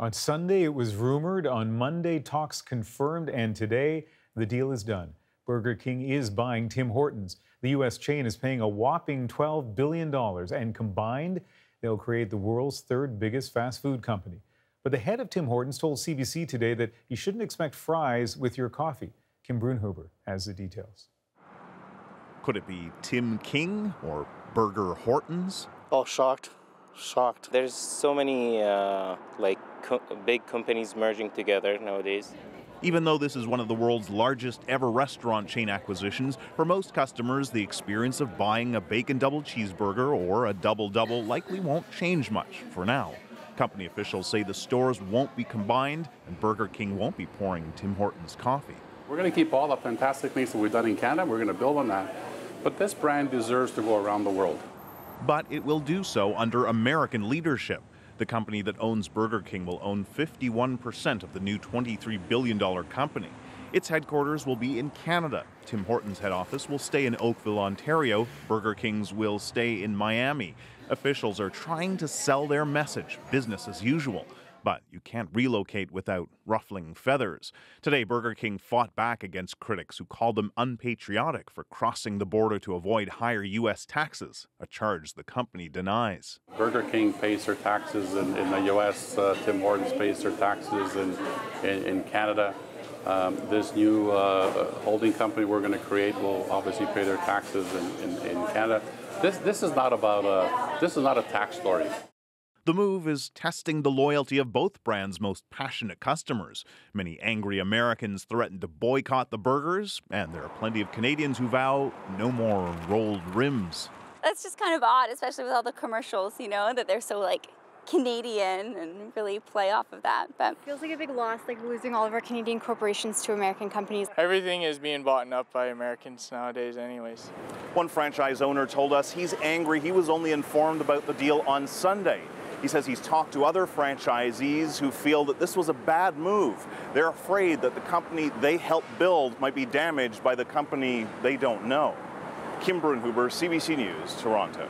On Sunday, it was rumored. On Monday, talks confirmed. And today, the deal is done. Burger King is buying Tim Hortons. The U.S. chain is paying a whopping $12 billion. And combined, they'll create the world's third biggest fast food company. But the head of Tim Hortons told CBC today that you shouldn't expect fries with your coffee. Kim Brunhuber has the details. Could it be Tim King or Burger Hortons? Oh, shocked. There's so many big companies merging together nowadays. Even though this is one of the world's largest ever restaurant chain acquisitions, for most customers, the experience of buying a bacon double cheeseburger or a double-double likely won't change much for now. Company officials say the stores won't be combined and Burger King won't be pouring Tim Hortons coffee. We're going to keep all the fantastic things that we've done in Canada. We're going to build on that. But this brand deserves to go around the world. But it will do so under American leadership. The company that owns Burger King will own 51% of the new $23 billion company. Its headquarters will be in Canada. Tim Hortons' head office will stay in Oakville, Ontario. Burger King's will stay in Miami. Officials are trying to sell their message, business as usual. But you can't relocate without ruffling feathers. Today, Burger King fought back against critics who called them unpatriotic for crossing the border to avoid higher U.S. taxes, a charge the company denies. Burger King pays their taxes in the U.S. Tim Hortons pays their taxes in Canada. This new holding company we're going to create will obviously pay their taxes in Canada. This is not a tax story. The move is testing the loyalty of both brands' most passionate customers. Many angry Americans threaten to boycott the burgers, and there are plenty of Canadians who vow no more rolled rims. That's just kind of odd, especially with all the commercials, that they're so Canadian and really play off of that. But feels like a big loss, losing all of our Canadian corporations to American companies. Everything is being bought up by Americans nowadays anyways. One franchise owner told us he's angry he was only informed about the deal on Sunday. He says he's talked to other franchisees who feel that this was a bad move. They're afraid that the company they helped build might be damaged by the company they don't know. Kim Brunhuber, CBC News, Toronto.